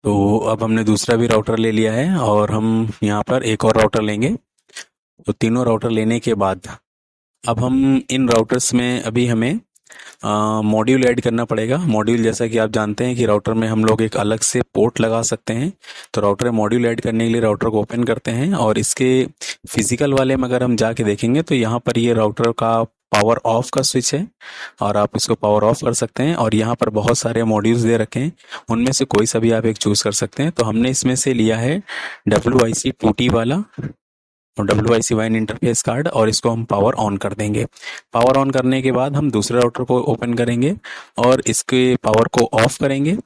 तो अब हमने दूसरा भी राउटर ले लिया है और हम यहाँ पर एक और राउटर लेंगे। तो तीनों राउटर लेने के बाद अब हम इन राउटर्स में अभी हमें मॉड्यूल ऐड करना पड़ेगा। मॉड्यूल जैसा कि आप जानते हैं कि राउटर में हम लोग एक अलग से पोर्ट लगा सकते हैं। तो राउटर में मॉड्यूल ऐड करने के लिए राउटर को ओपन करते हैं और इसके फिजिकल वाले में अगर हम जाके देखेंगे तो यहाँ पर ये राउटर का पावर ऑफ का स्विच है और आप इसको पावर ऑफ कर सकते हैं। और यहाँ पर बहुत सारे मॉड्यूल्स दे रखे हैं, उनमें से कोई सा भी आप एक चूज कर सकते हैं। तो हमने इसमें से लिया है WIC2T वाला और WIC वाइन इंटरफेस कार्ड, और इसको हम पावर ऑन कर देंगे। पावर ऑन करने के बाद हम दूसरे राउटर को ओपन करेंगे और इसके पावर को ऑफ करेंगे।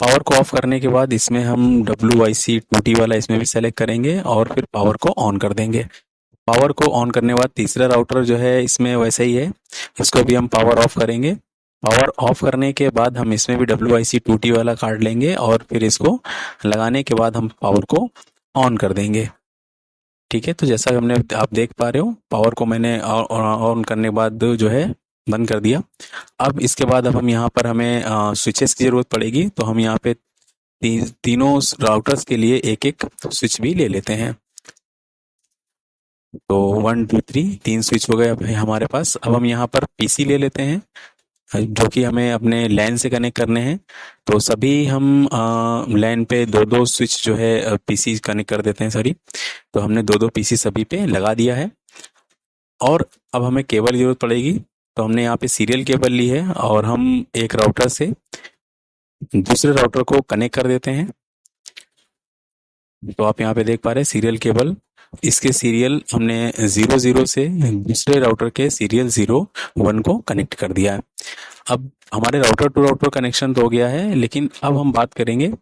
पावर को ऑफ करने के बाद इसमें हम WIC2T वाला इसमें भी सेलेक्ट करेंगे और फिर पावर को ऑन कर देंगे। पावर को ऑन करने के बाद तीसरा राउटर जो है इसमें वैसे ही है, इसको भी हम पावर ऑफ करेंगे। पावर ऑफ करने के बाद हम इसमें भी WIC2T वाला कार्ड लेंगे और फिर इसको लगाने के बाद हम पावर को ऑन कर देंगे। ठीक है, तो जैसा कि हमने आप देख पा रहे हो पावर को मैंने ऑन करने के बाद जो है बंद कर दिया। अब इसके बाद अब हम यहाँ पर हमें स्विचेस की ज़रूरत पड़ेगी, तो हम यहाँ पे तीनों राउटर्स के लिए एक एक स्विच भी ले लेते हैं। तो 1 2 3 तीन स्विच हो गए अब हमारे पास। अब हम यहाँ पर पीसी ले लेते हैं जो कि हमें अपने लैन से कनेक्ट करने हैं। तो सभी हम लैन पे दो दो स्विच जो है पीसी कनेक्ट कर देते हैं सॉरी। तो हमने दो दो पीसी सभी पे लगा दिया है। और अब हमें केबल की जरूरत पड़ेगी, तो हमने यहाँ पे सीरियल केबल ली है और हम एक राउटर से दूसरे राउटर को कनेक्ट कर देते हैं। तो आप यहाँ पे देख पा रहे हैं सीरियल केबल, इसके सीरियल हमने 00 से दूसरे राउटर के सीरियल 01 को कनेक्ट कर दिया है। अब हमारे राउटर टू राउटर कनेक्शन तो हो गया है, लेकिन अब हम बात करेंगे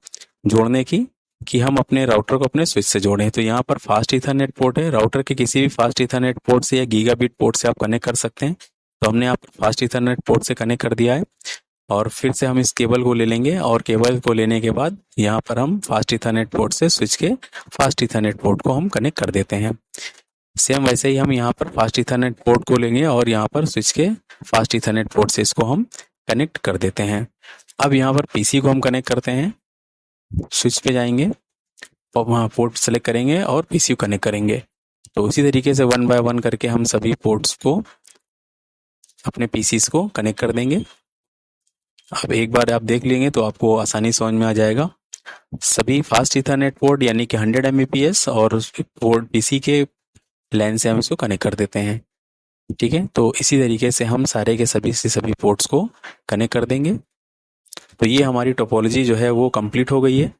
जोड़ने की कि हम अपने राउटर को अपने स्विच से जोड़ें। तो यहाँ पर फास्ट ईथरनेट पोर्ट है, राउटर के किसी भी फास्ट ईथरनेट पोर्ट से या गीगाबिट पोर्ट से आप कनेक्ट कर सकते हैं। तो हमने यहाँ पर फास्ट ईथरनेट पोर्ट से कनेक्ट कर दिया है और फिर से हम इस केबल को ले लेंगे और केबल को लेने के बाद यहाँ पर हम फास्ट ईथरनेट पोर्ट से स्विच के फास्ट ईथरनेट पोर्ट को हम कनेक्ट कर देते हैं। सेम वैसे ही हम यहाँ पर फास्ट ईथरनेट पोर्ट को लेंगे और यहाँ पर स्विच के फास्ट ईथरनेट पोर्ट से इसको हम कनेक्ट कर देते हैं। अब यहाँ पर पीसी को हम कनेक्ट करते हैं, स्विच पे जाएंगे और वहाँ पोर्ट सेलेक्ट करेंगे और पीसी को कनेक्ट करेंगे। तो उसी तरीके से 1 बाय 1 करके हम सभी पोर्ट्स को अपने पीसीस को कनेक्ट कर देंगे। अब एक बार आप देख लेंगे तो आपको आसानी समझ में आ जाएगा। सभी फास्ट ईथरनेट पोर्ट यानी कि 100 Mbps और पोर्ट पीसी के लैन से हम इसको कनेक्ट कर देते हैं। ठीक है, तो इसी तरीके से हम सारे के सभी से सभी पोर्ट्स को कनेक्ट कर देंगे। तो ये हमारी टोपोलॉजी जो है वो कंप्लीट हो गई है।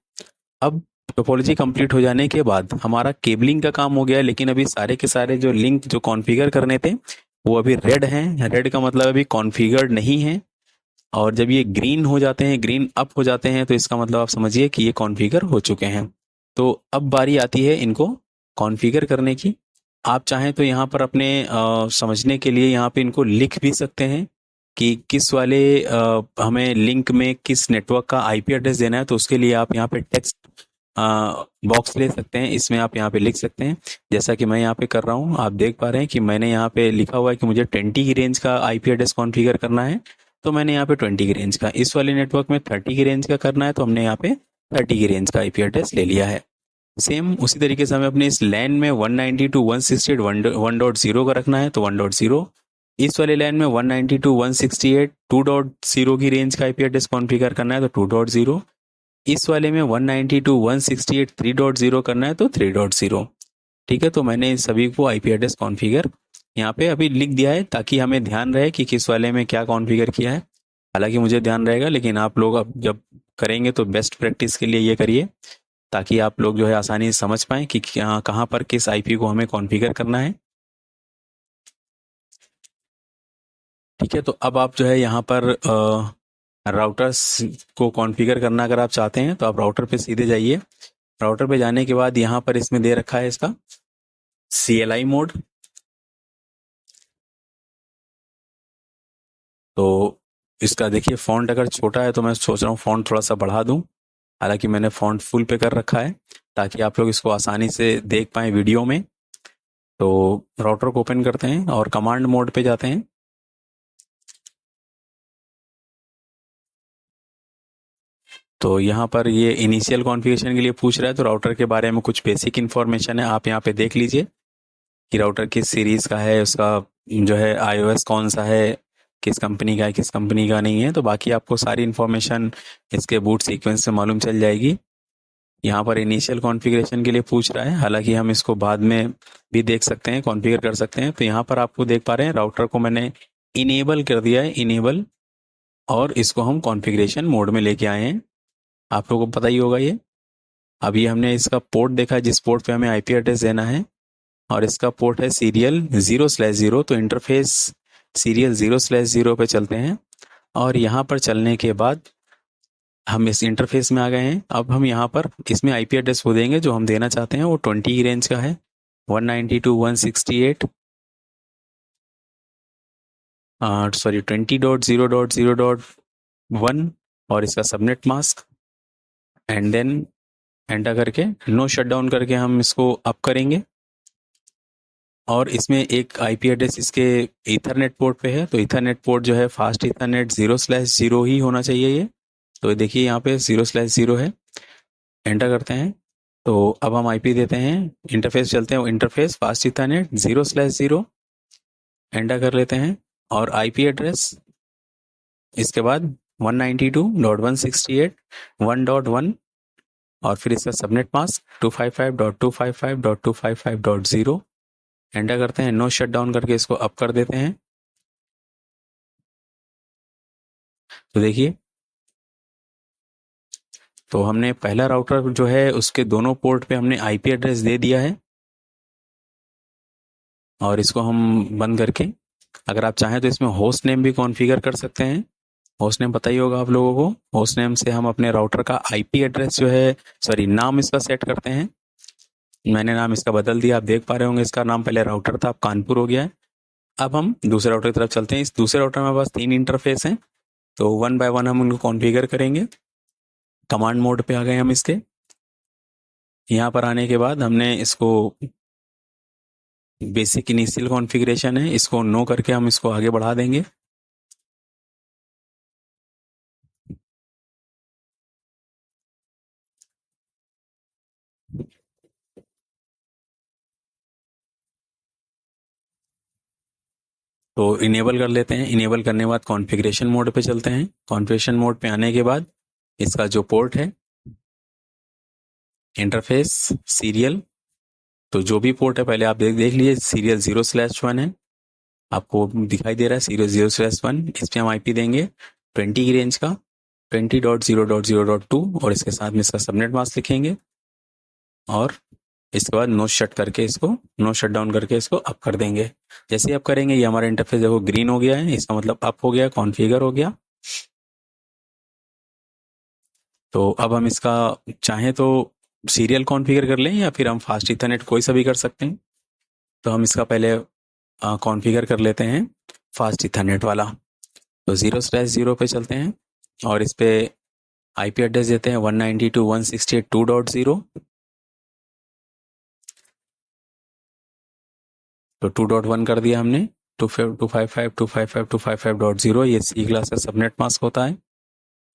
अब टोपोलॉजी कंप्लीट हो जाने के बाद हमारा केबलिंग का काम हो गया है, लेकिन अभी सारे के सारे जो लिंक जो कॉन्फ़िगर करने थे वो अभी रेड हैं। रेड का मतलब अभी कॉन्फ़िगर्ड नहीं है, और जब ये ग्रीन हो जाते हैं, ग्रीन अप हो जाते हैं, तो इसका मतलब आप समझिए कि ये कॉन्फ़िगर हो चुके हैं। तो अब बारी आती है इनको कॉन्फ़िगर करने की। आप चाहें तो यहाँ पर अपने समझने के लिए यहाँ पे इनको लिख भी सकते हैं कि किस वाले हमें लिंक में किस नेटवर्क का आईपी एड्रेस देना है। तो उसके लिए आप यहाँ पे टेक्स्ट बॉक्स ले सकते हैं, इसमें आप यहाँ पे लिख सकते हैं जैसा कि मैं यहाँ पे कर रहा हूँ। आप देख पा रहे हैं कि मैंने यहाँ पे लिखा हुआ है कि मुझे 20 की रेंज का आईपी एड्रेस कॉन्फ़िगर करना है। तो मैंने यहाँ पे 20 की रेंज का, इस वाले नेटवर्क में 30 की रेंज का करना है, तो हमने यहाँ पे 30 की रेंज का आईपी एड्रेस ले लिया है। सेम उसी तरीके से हमें अपने इस लैन में 192.168.1.0 का रखना है, तो 1.0। इस वाले लैन में 192.168.2.0 की रेंज का आईपी एड्रेस कॉन्फ़िगर करना है, तो 2.0। इस वाले में 192.168.3.0 करना है, तो 3.0। ठीक है, तो मैंने इन सभी को आईपी एड्रेस कॉन्फ़िगर यहाँ पे अभी लिख दिया है ताकि हमें ध्यान रहे कि किस वाले में क्या कॉन्फ़िगर किया है। हालांकि मुझे ध्यान रहेगा, लेकिन आप लोग अब जब करेंगे तो बेस्ट प्रैक्टिस के लिए ये करिए ताकि आप लोग जो है आसानी से समझ पाएँ कि कहाँ पर किस आईपी को हमें कॉन्फ़िगर करना है। ठीक है, तो अब आप जो है यहाँ पर राउटर्स को कॉन्फ़िगर करना अगर आप चाहते हैं तो आप राउटर पे सीधे जाइए। राउटर पे जाने के बाद यहाँ पर इसमें दे रखा है इसका CLI मोड। तो इसका देखिए फ़ॉन्ट अगर छोटा है तो मैं सोच रहा हूँ फ़ॉन्ट थोड़ा सा बढ़ा दूँ। हालांकि मैंने फ़ॉन्ट फुल पे कर रखा है ताकि आप लोग इसको आसानी से देख पाएँ वीडियो में। तो राउटर को ओपन करते हैं और कमांड मोड पे जाते हैं। तो यहाँ पर ये इनिशियल कॉन्फ़िगरेशन के लिए पूछ रहा है, तो राउटर के बारे में कुछ बेसिक इन्फॉर्मेशन है, आप यहाँ पे देख लीजिए कि राउटर किस सीरीज़ का है, उसका जो है iOS कौन सा है, किस कंपनी का है, किस कंपनी का नहीं है। तो बाकी आपको सारी इन्फॉर्मेशन इसके बूट सीक्वेंस से मालूम चल जाएगी। यहाँ पर इनिशियल कॉन्फ़िगरेशन के लिए पूछ रहा है, हालांकि हम इसको बाद में भी देख सकते हैं, कॉन्फ़िगर कर सकते हैं। तो यहाँ पर आपको देख पा रहे हैं राउटर को मैंने इनेबल कर दिया है, इनेबल, और इसको हम कॉन्फ़िगरेशन मोड में लेके आए हैं। आप लोगों को पता ही होगा ये। अभी हमने इसका पोर्ट देखा जिस पोर्ट पे हमें आईपी एड्रेस देना है, और इसका पोर्ट है सीरियल 0/0। तो इंटरफेस सीरियल 0/0 पे चलते हैं, और यहाँ पर चलने के बाद हम इस इंटरफेस में आ गए हैं। अब हम यहाँ पर इसमें आईपी एड्रेस वो देंगे जो हम देना चाहते हैं, वो 20 की रेंज का है, 192.168 सॉरी 20.0.0.1, और इसका subnet mask, and then enter करके नो शटडाउन करके हम इसको अप करेंगे। और इसमें एक आईपी एड्रेस इसके ईथरनेट पोर्ट पे है, तो ईथरनेट पोर्ट जो है फास्ट ईथरनेट 0/0 ही होना चाहिए ये। तो देखिए यहाँ पे 0/0 है, एंटर करते हैं। तो अब हम आईपी देते हैं, इंटरफेस चलते हैं, इंटरफेस फास्ट ईथरनेट 0/0 एंटर कर लेते हैं, और आईपी एड्रेस इसके बाद 192.168.1.1, और फिर इसका सबनेट मास्क 255.255.255.0 एंटर करते हैं, नो शटडाउन करके इसको अप कर देते हैं। तो देखिए, तो हमने पहला राउटर जो है उसके दोनों पोर्ट पे हमने आईपी एड्रेस दे दिया है, और इसको हम बंद करके अगर आप चाहें तो इसमें होस्ट नेम भी कॉन्फ़िगर कर सकते हैं। होस्ट नेम पता ही होगा आप लोगों को, होस्ट नेम से हम अपने राउटर का आईपी एड्रेस जो है, सॉरी नाम इसका सेट करते हैं। मैंने नाम इसका बदल दिया, आप देख पा रहे होंगे, इसका नाम पहले राउटर था, अब कानपुर हो गया है। अब हम दूसरे राउटर की तरफ चलते हैं। इस दूसरे राउटर में बस 3 इंटरफेस हैं, तो वन बाय वन हम उनको कॉन्फ़िगर करेंगे। कमांड मोड पे आ गए हम इसके। यहाँ पर आने के बाद हमने इसको बेसिक इनिशियल कॉन्फ़िगरेशन है, इसको नो करके हम इसको आगे बढ़ा देंगे। तो इनेबल कर लेते हैं। इनेबल करने के बाद कॉन्फ़िगरेशन मोड पे चलते हैं। कॉन्फ़िगरेशन मोड पे आने के बाद इसका जो पोर्ट है, इंटरफेस सीरियल, तो जो भी पोर्ट है पहले आप देख लीजिए, सीरियल 0/1 है, आपको दिखाई दे रहा है सीरियल 0/1। इस पे हम आईपी देंगे 20 की रेंज का, 20.0.0.2, और इसके साथ में इसका सबनेट मास्क लिखेंगे, और इसके बाद नो शट करके इसको, नो शट डाउन करके इसको अप कर देंगे। जैसे ही अप करेंगे ये हमारा इंटरफेस देखो ग्रीन हो गया है, इसका मतलब अप हो गया, कॉन्फ़िगर हो गया। तो अब हम इसका चाहें तो सीरियल कॉन्फ़िगर कर लें, या फिर हम फास्ट इथरनेट कोई सा भी कर सकते हैं। तो हम इसका पहले कॉन्फ़िगर कर लेते हैं फास्ट इथरनेट वाला। तो 0/0 पे चलते हैं, और इस पे आईपी एड्रेस देते हैं 192.168.2.0। तो 2.1 कर दिया हमने, 255.255.255.0, ये सी क्लास का सबनेट मास्क होता है,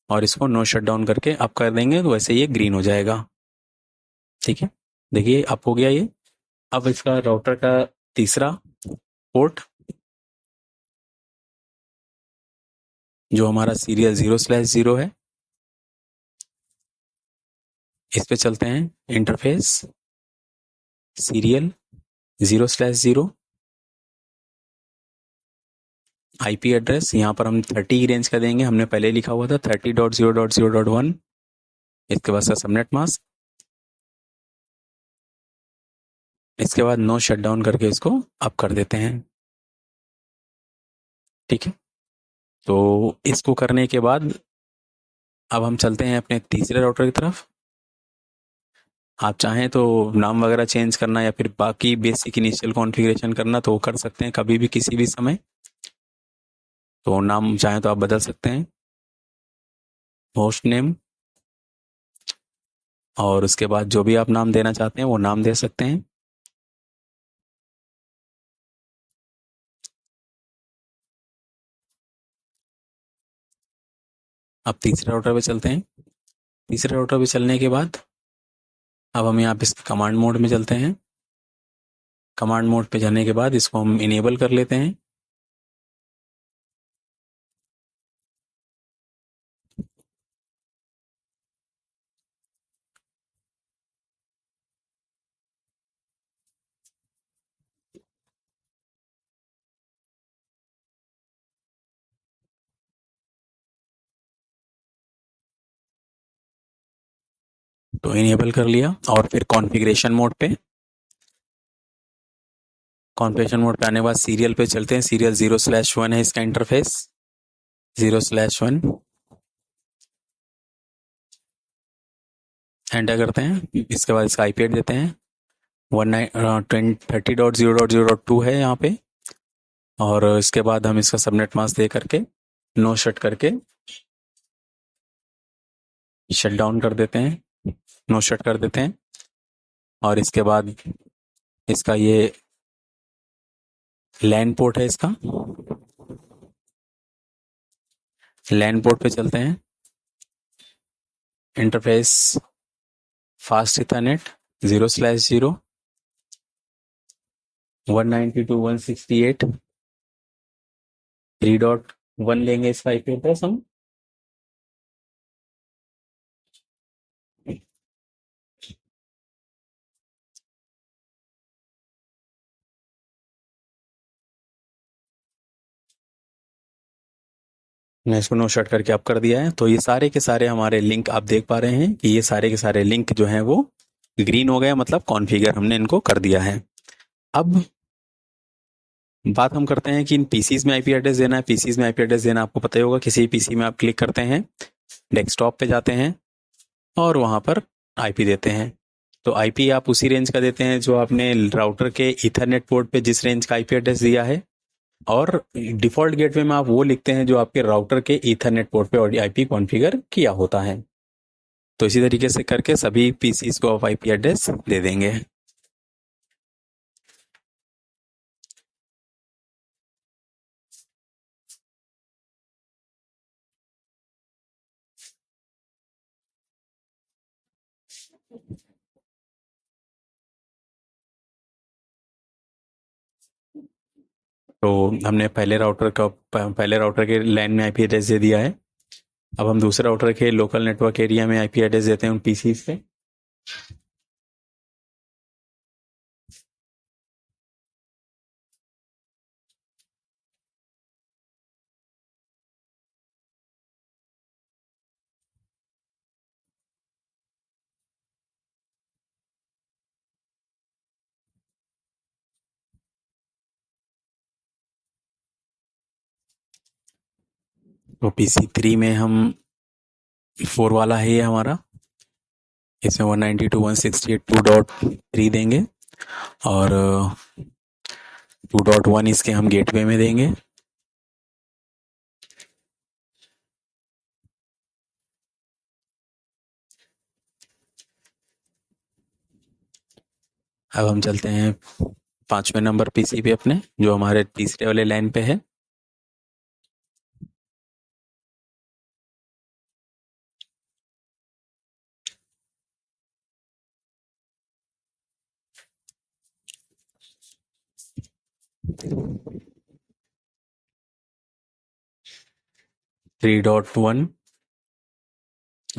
और इसको नो शट डाउन करके अप कर देंगे, तो वैसे ये ग्रीन हो जाएगा। ठीक है, देखिए अप हो गया ये। अब इसका राउटर का तीसरा पोर्ट जो हमारा सीरियल 0/0 है, इस पे चलते हैं, इंटरफेस सीरियल 0/0, आईपी एड्रेस यहाँ पर हम 30 की रेंज का देंगे, हमने पहले लिखा हुआ था 30.0.0.1। इसके बाद सबनेट मास्क, इसके बाद नो शट डाउन करके इसको अप कर देते हैं। ठीक है, तो इसको करने के बाद अब हम चलते हैं अपने तीसरे राउटर की तरफ। आप चाहें तो नाम वगैरह चेंज करना या फिर बाकी बेसिक इनिशियल कॉन्फ़िगरेशन करना तो वो कर सकते हैं कभी भी किसी भी समय। तो नाम चाहें तो आप बदल सकते हैं, होस्ट नेम, और उसके बाद जो भी आप नाम देना चाहते हैं वो नाम दे सकते हैं। अब तीसरे राउटर पे चलते हैं। तीसरे राउटर पे चलने के बाद अब हम यहाँ पे कमांड मोड में चलते हैं। कमांड मोड पे जाने के बाद इसको हम इनेबल कर लेते हैं। तो इनेबल कर लिया और फिर कॉन्फ़िगरेशन मोड पे आने के बाद सीरियल पे चलते हैं। सीरियल 0/1 है इसका इंटरफेस, 0/1 एंटर करते हैं। इसके बाद इसका आईपी देते हैं 130.0.0.2 है यहाँ पे। और इसके बाद हम इसका सबनेट मास्क दे करके नो शट करके शट डाउन कर देते हैं, नो शट कर देते हैं। और इसके बाद इसका ये लैन पोर्ट है, इसका लैन पोर्ट पे चलते हैं। इंटरफेस फास्ट इथरनेट 0/0 192.168 3.1 लेंगे इसका आईपी एड्रेस हम। मैं इसको नो शट करके अप कर दिया है। तो ये सारे के सारे हमारे लिंक आप देख पा रहे हैं कि ये सारे के सारे लिंक जो हैं वो ग्रीन हो गए, मतलब कॉन्फ़िगर हमने इनको कर दिया है। अब बात हम करते हैं कि इन पीसीज में आईपी एड्रेस देना है। पीसीज में आईपी एड्रेस देना आपको पता ही होगा। किसी भी पीसी में आप क्लिक करते हैं, डेस्कटॉप पे जाते हैं और वहाँ पर आईपी देते हैं। तो आईपी आप उसी रेंज का देते हैं जो आपने राउटर के ईथरनेट पोर्ट पे जिस रेंज का आईपी एड्रेस दिया है, और डिफ़ॉल्ट गेटवे में आप वो लिखते हैं जो आपके राउटर के ईथरनेट पोर्ट पे आईपी कॉन्फ़िगर किया होता है। तो इसी तरीके से करके सभी पीसीज को आप आईपी एड्रेस दे देंगे। तो हमने पहले राउटर के लैन में आईपी एड्रेस दे दिया है। अब हम दूसरे राउटर के लोकल नेटवर्क एरिया में आईपी एड्रेस देते हैं उन पीसीज पे। तो पीसी 3 में हम 4 वाला है ये हमारा, इसमें 192.168.2.3 देंगे और 2.1 इसके हम गेटवे में देंगे। अब हम चलते हैं 5वें नंबर पीसी पे अपने, जो हमारे तीसरे वाले लाइन पे है। थ्री डॉट वन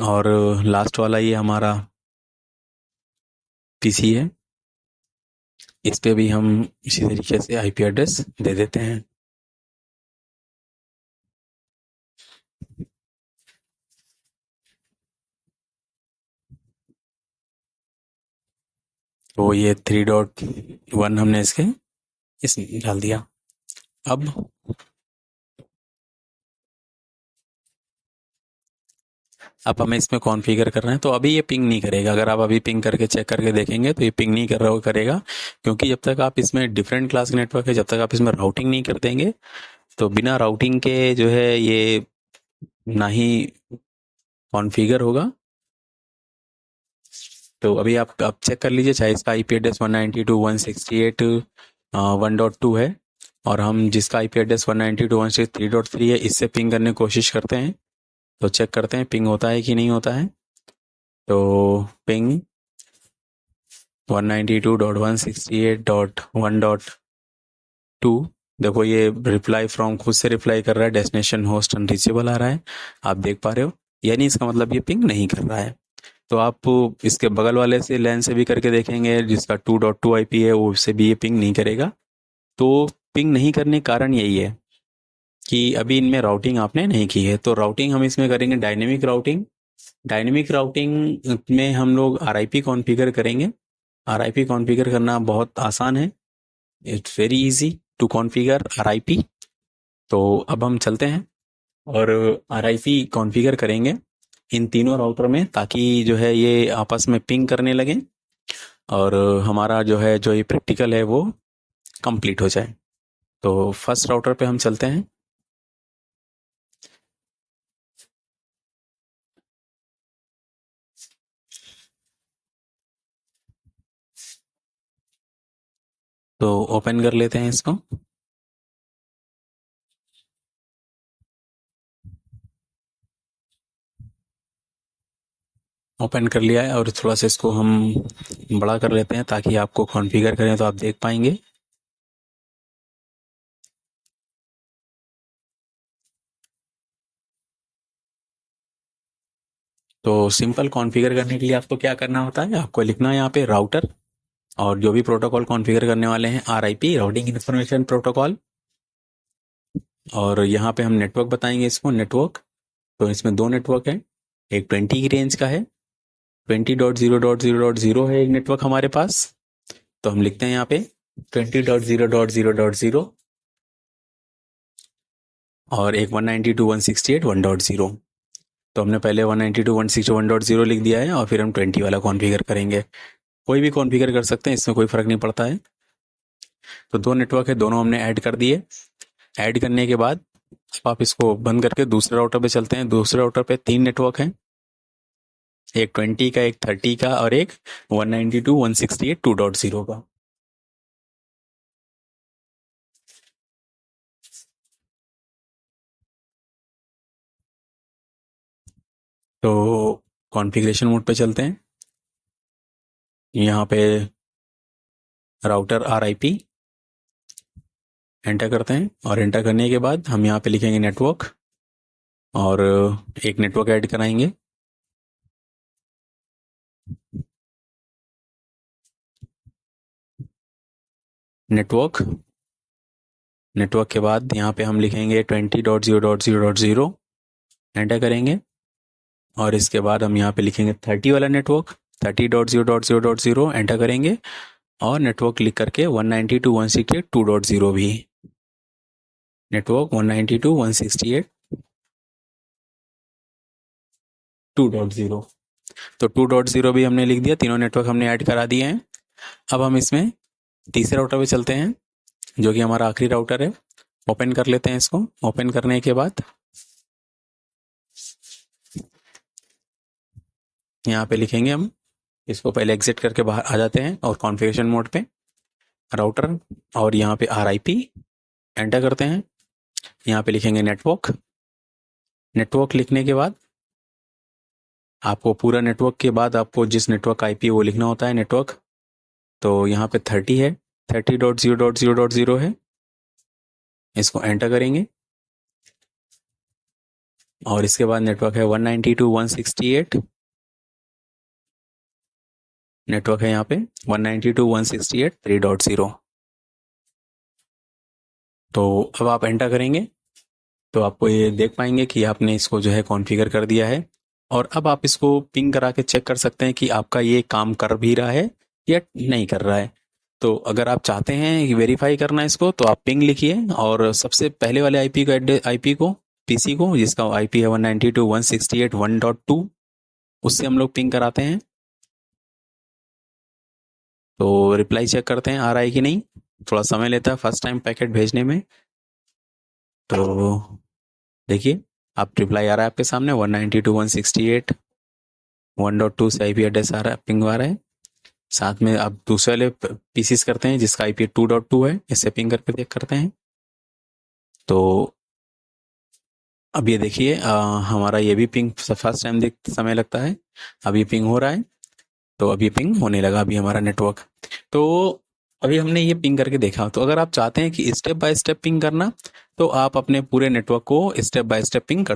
और लास्ट वाला ये हमारा पीसी है, इस पे भी हम इसी तरीके से आईपी एड्रेस दे देते हैं। तो ये 3.1 हमने इसके इसमें डाल दिया। अब हमें इसमें कॉन्फ़िगर करना है। तो अभी ये पिंग नहीं करेगा। अगर आप अभी पिंग करके चेक करके देखेंगे तो ये पिंग नहीं करेगा, क्योंकि जब तक आप इसमें डिफरेंट क्लास नेटवर्क है, जब तक आप इसमें राउटिंग नहीं कर देंगे तो बिना राउटिंग के जो है ये ना ही कॉन्फ़िगर होगा। तो अभी आप चेक कर लीजिए, चाहे इसका आईपी एड्रेस 192.168.1.2 है और हम जिसका आईपी एड्रेस 192.163.3 है, इससे पिंग करने की कोशिश करते हैं। तो चेक करते हैं पिंग होता है कि नहीं होता है। तो पिंग 192.168.1.2, देखो ये रिप्लाई फ्रॉम खुद से रिप्लाई कर रहा है, डेस्टिनेशन होस्ट अनरीचेबल आ रहा है, आप देख पा रहे हो, यानी इसका मतलब ये पिंग नहीं कर रहा है। तो आप इसके बगल वाले से लैन से भी करके देखेंगे, जिसका 2.2 आईपी है, वो उससे भी ये पिंग नहीं करेगा। तो पिंग नहीं करने का कारण यही है कि अभी इनमें राउटिंग आपने नहीं की है। तो राउटिंग हम इसमें करेंगे डायनेमिक राउटिंग। डायनेमिक राउटिंग में हम लोग आरआईपी कॉन्फ़िगर करेंगे। आरआईपी कॉन्फ़िगर करना बहुत आसान है, it's very easy to configure RIP. तो अब हम चलते हैं और आरआईपी कॉन्फ़िगर करेंगे इन तीनों राउटर में, ताकि जो है ये आपस में पिंग करने लगे और हमारा जो है जो ये प्रैक्टिकल है वो कंप्लीट हो जाए। तो फर्स्ट राउटर पे हम चलते हैं। तो ओपन कर लेते हैं इसको। ओपन कर लिया है और थोड़ा सा इसको हम बड़ा कर लेते हैं ताकि आपको कॉन्फ़िगर करें तो आप देख पाएंगे। तो सिंपल कॉन्फ़िगर करने के लिए आपको क्या करना होता है, आपको लिखना है यहाँ पे राउटर और जो भी प्रोटोकॉल कॉन्फ़िगर करने वाले हैं आरआईपी राउटिंग इन्फॉर्मेशन प्रोटोकॉल, और यहाँ पे हम नेटवर्क बताएंगे इसको नेटवर्क। तो इसमें दो नेटवर्क है, एक 20 की रेंज का है, 20.0.0.0 है एक नेटवर्क हमारे पास। तो हम लिखते हैं यहाँ पे 20.0.0.0 और एक 192.168.1.0। तो हमने पहले 192.168.1.0 लिख दिया है और फिर हम 20 वाला कॉन्फ़िगर करेंगे। कोई भी कॉन्फ़िगर कर सकते हैं, इसमें कोई फ़र्क नहीं पड़ता है। तो दो नेटवर्क है, दोनों हमने ऐड कर दिए। ऐड करने के बाद अब आप इसको बंद करके दूसरे राउटर पे चलते हैं। दूसरे राउटर पे तीन नेटवर्क हैं, एक 20 का, एक 30 का और एक 192.168.2.0 का। तो कॉन्फ़िगरेशन मोड पे चलते हैं। यहाँ पे राउटर आरआईपी एंटर करते हैं और एंटर करने के बाद हम यहाँ पे लिखेंगे नेटवर्क और एक नेटवर्क ऐड कराएंगे। नेटवर्क नेटवर्क के बाद यहाँ पे हम लिखेंगे 20.0.0.0 एंटर करेंगे और इसके बाद हम यहाँ पे लिखेंगे 30 वाला नेटवर्क 30.0.0.0 एंटर करेंगे और नेटवर्क लिख करके 192.168.2.0 भी नेटवर्क 192.168.2.0। तो 2.0 भी हमने लिख दिया, तीनों नेटवर्क हमने ऐड करा दिए हैं। अब हम इसमें तीसरे राउटर पे चलते हैं जो कि हमारा आखिरी राउटर है। ओपन कर लेते हैं इसको। ओपन करने के बाद यहाँ पे लिखेंगे हम इसको, पहले एग्जिट करके बाहर आ जाते हैं और कॉन्फ़िगरेशन मोड पे राउटर और यहाँ पे आरआईपी एंटर करते हैं। यहाँ पे लिखेंगे नेटवर्क। नेटवर्क लिखने के बाद आपको पूरा नेटवर्क के बाद आपको जिस नेटवर्क आईपी वो लिखना होता है नेटवर्क। तो यहाँ पे 30 है, 30.0.0.0 है, इसको एंटर करेंगे और इसके बाद नेटवर्क है 192.168, नेटवर्क है यहाँ पे 192.168.3.0। तो अब आप एंटर करेंगे तो आपको ये देख पाएंगे कि आपने इसको जो है कॉन्फ़िगर कर दिया है। और अब आप इसको पिंग करा के चेक कर सकते हैं कि आपका ये काम कर भी रहा है या नहीं कर रहा है। तो अगर आप चाहते हैं कि वेरीफाई करना इसको तो आप पिंग लिखिए और सबसे पहले वाले आईपी को आईपी को पीसी को जिसका आईपी है 192.168.1.2 उससे हम लोग पिंग कराते हैं। तो रिप्लाई चेक करते हैं आ रहा है कि नहीं, थोड़ा समय लेता है फर्स्ट टाइम पैकेट भेजने में। तो देखिए आप रिप्लाई आ रहा है आपके सामने 192.168.1.2 से आईपी एड्रेस आ रहा है, पिंग आ रहा है। साथ में आप दूसरे वाले पीसीस करते हैं जिसका आईपी 2.2 है, इससे पिंग करके चेक करते हैं। तो अब ये देखिए हमारा ये भी पिंग फर्स्ट टाइम देख समय लगता है, अब ये पिंग हो रहा है, तो अभी पिंग होने लगा अभी हमारा नेटवर्क। तो अभी हमने ये पिंग करके देखा। तो अगर आप चाहते हैं कि स्टेप बाय स्टेप पिंग करना, तो आप अपने पूरे नेटवर्क को स्टेप बाय स्टेप पिंग कर